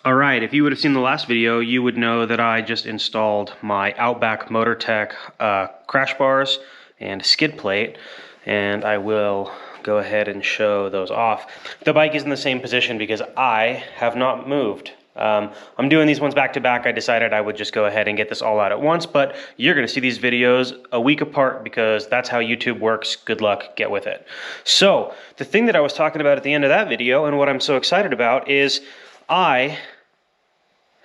All right, if you would have seen the last video, you would know that I just installed my Outback MotorTech crash bars and skid plate, and I will go ahead and show those off. The bike is in the same position because I have not moved. I'm doing these ones back to back. I decided I would just go ahead and get this all out at once, but you're gonna see these videos a week apart because that's how YouTube works. Good luck, get with it. So, the thing that I was talking about at the end of that video and what I'm so excited about is I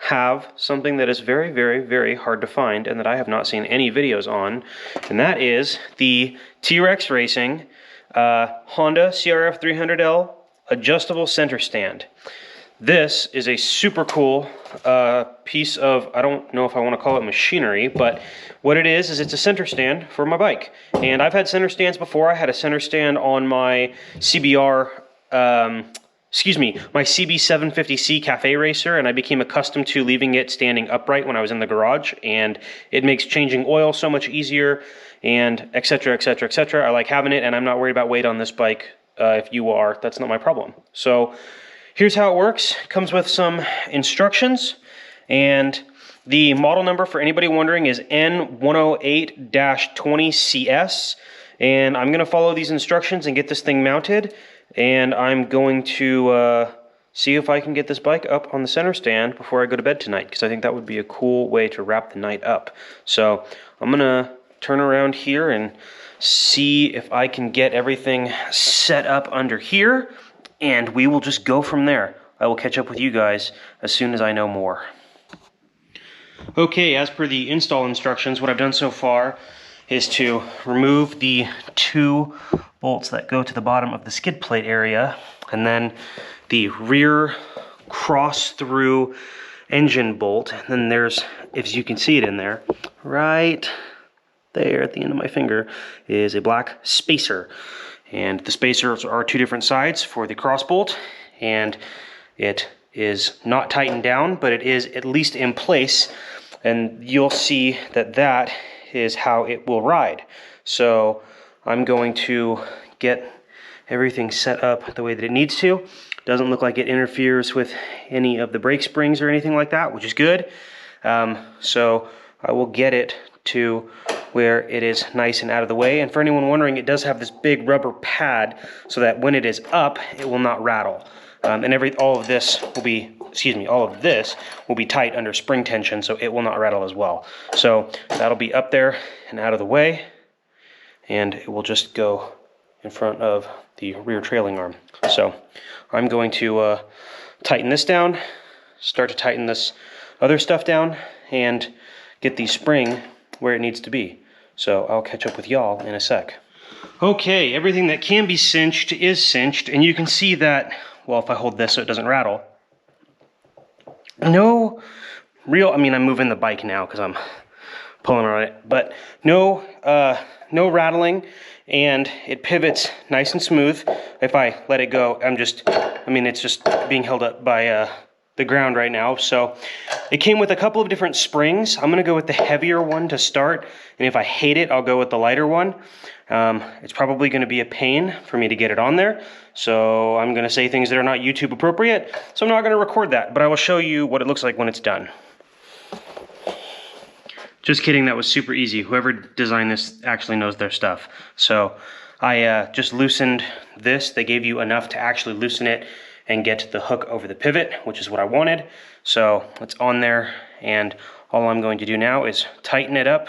have something that is very, very, very hard to find and that I have not seen any videos on, and that is the T-Rex Racing Honda CRF300L adjustable center stand. This is a super cool piece of, I don't know if I want to call it machinery, but what it is it's a center stand for my bike. And I've had center stands before. I had a center stand on my my CB750C Cafe Racer, and I became accustomed to leaving it standing upright when I was in the garage, and it makes changing oil so much easier, and etc, etc, etc. I like having it, and I'm not worried about weight on this bike. If you are, that's not my problem. So here's how it works. It comes with some instructions, and the model number, for anybody wondering, is N108-20CS, and I'm going to follow these instructions and get this thing mounted. And I'm going to see if I can get this bike up on the center stand before I go to bed tonight, because I think that would be a cool way to wrap the night up. So I'm going to turn around here and see if I can get everything set up under here, and we will just go from there. I will catch up with you guys as soon as I know more. Okay, as per the install instructions, what I've done so far is to remove the two bolts that go to the bottom of the skid plate area, and then the rear cross-through engine bolt. And then there's, if you can see it in there, right there at the end of my finger, is a black spacer. And the spacers are two different sides for the cross bolt, and it is not tightened down, but it is at least in place, and you'll see that that is how it will ride. So I'm going to get everything set up the way that it needs to. Doesn't look like it interferes with any of the brake springs or anything like that, which is good. So I will get it to where it is nice and out of the way. And for anyone wondering, it does have this big rubber pad so that when it is up, it will not rattle. And all of this will be tight under spring tension, so it will not rattle as well. So that'll be up there and out of the way, and it will just go in front of the rear trailing arm. So I'm going to tighten this down, start to tighten this other stuff down, and get the spring where it needs to be. So I'll catch up with y'all in a sec. Okay, everything that can be cinched is cinched, and you can see that, well, if I hold this so it doesn't rattle, no real, I'm moving the bike now because I'm pulling on it, but no rattling, and it pivots nice and smooth. If I let it go, it's just being held up by the ground right now. So it came with a couple of different springs. I'm gonna go with the heavier one to start, and if I hate it, I'll go with the lighter one. It's probably gonna be a pain for me to get it on there, so I'm gonna say things that are not YouTube appropriate, so I'm not gonna record that, but I will show you what it looks like when it's done. Just kidding, that was super easy. Whoever designed this actually knows their stuff. So I just loosened this. They gave you enough to actually loosen it and get the hook over the pivot, which is what I wanted. So it's on there, and all I'm going to do now is tighten it up,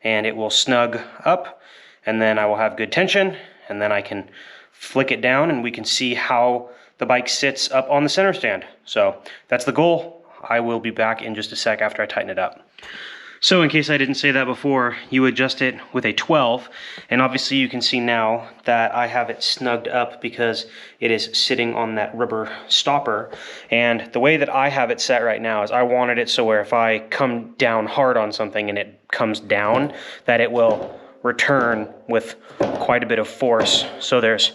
and it will snug up, and then I will have good tension, and then I can flick it down and we can see how the bike sits up on the center stand. So that's the goal. I will be back in just a sec after I tighten it up. So in case I didn't say that before, you adjust it with a 12, and obviously you can see now that I have it snugged up because it is sitting on that rubber stopper. And the way that I have it set right now is I wanted it so where if I come down hard on something and it comes down, that it will return with quite a bit of force, so there's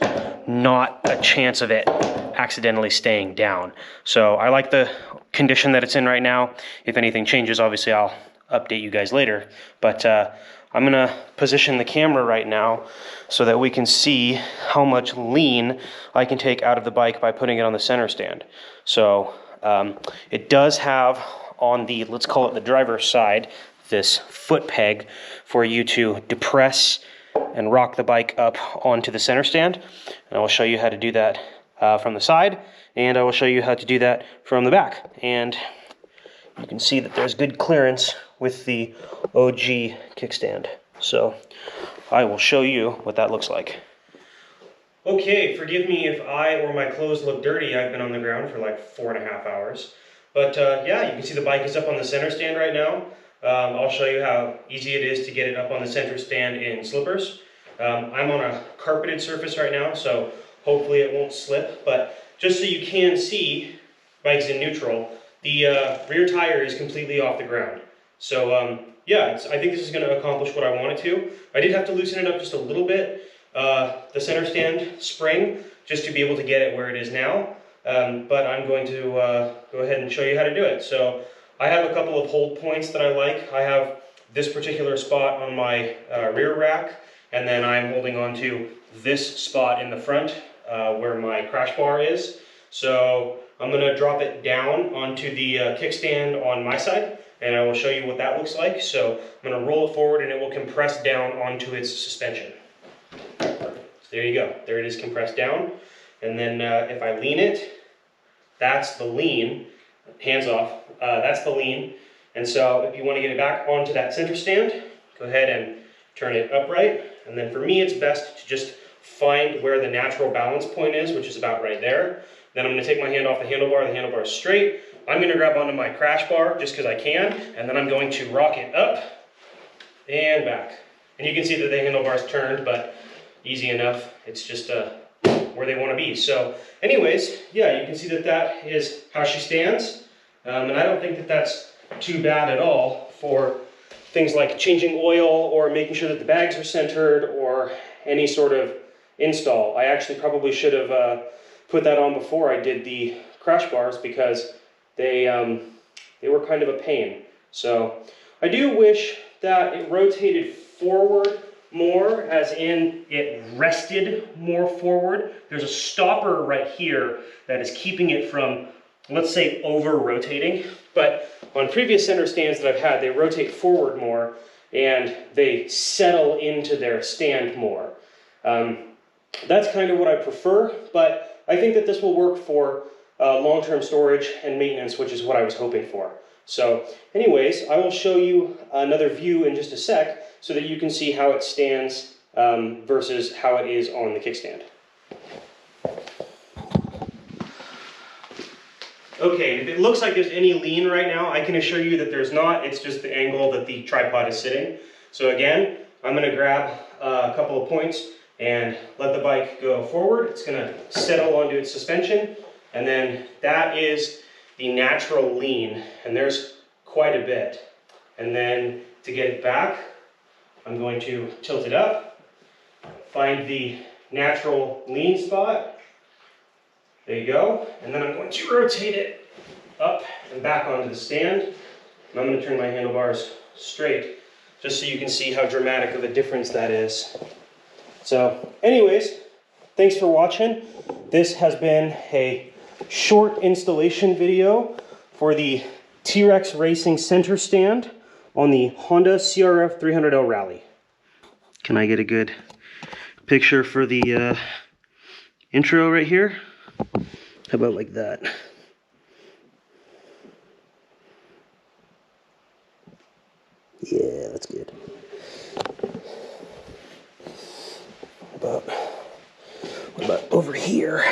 not a chance of it accidentally staying down. So I like the condition that it's in right now. If anything changes, obviously I'll update you guys later, but I'm gonna position the camera right now so that we can see how much lean I can take out of the bike by putting it on the center stand. So It does have on the, let's call it the driver's side, this foot peg for you to depress and rock the bike up onto the center stand. And I will show you how to do that from the side, and I will show you how to do that from the back. And you can see that there's good clearance with the OG kickstand. So I will show you what that looks like. Okay, forgive me if I or my clothes look dirty. I've been on the ground for like 4.5 hours. But yeah, you can see the bike is up on the center stand right now. I'll show you how easy it is to get it up on the center stand in slippers. I'm on a carpeted surface right now, so hopefully it won't slip. But just so you can see, bike's in neutral, the rear tire is completely off the ground. So yeah, I think this is going to accomplish what I wanted to. I did have to loosen it up just a little bit, the center stand spring, just to be able to get it where it is now. But I'm going to go ahead and show you how to do it. So I have a couple of hold points that I like. I have this particular spot on my rear rack, and then I'm holding on to this spot in the front where my crash bar is. So I'm going to drop it down onto the kickstand on my side, and I will show you what that looks like. So I'm going to roll it forward and it will compress down onto its suspension. So there you go. There it is, compressed down. And then if I lean it, that's the lean. Hands off. That's the lean. And so if you want to get it back onto that center stand, go ahead and turn it upright. And then for me, it's best to just find where the natural balance point is, which is about right there. Then I'm going to take my hand off the handlebar is straight. I'm going to grab onto my crash bar just because I can, and then I'm going to rock it up and back. And you can see that the handlebar's turned, but easy enough. It's just where they want to be. So anyways, yeah, you can see that that is how she stands. And I don't think that that's too bad at all for things like changing oil or making sure that the bags are centered or any sort of install. I actually probably should have put that on before I did the crash bars because they were kind of a pain. So I do wish that it rotated forward more, as in it rested more forward. There's a stopper right here that is keeping it from, let's say, over rotating. But on previous center stands that I've had, they rotate forward more and they settle into their stand more. That's kind of what I prefer, but I think that this will work for long-term storage and maintenance, which is what I was hoping for. So anyways, I will show you another view in just a sec so that you can see how it stands versus how it is on the kickstand. Okay, if it looks like there's any lean right now, I can assure you that there's not. It's just the angle that the tripod is sitting. So again, I'm going to grab a couple of points and let the bike go forward. It's going to settle onto its suspension, and then that is the natural lean, and there's quite a bit. And then to get it back, I'm going to tilt it up, find the natural lean spot. There you go. And then I'm going to rotate it up and back onto the stand. And I'm going to turn my handlebars straight, just so you can see how dramatic of a difference that is. So anyways, thanks for watching. This has been a short installation video for the T-Rex Racing center stand on the Honda CRF300L Rally. Can I get a good picture for the intro right here? How about like that? Yeah, that's good. What about over here?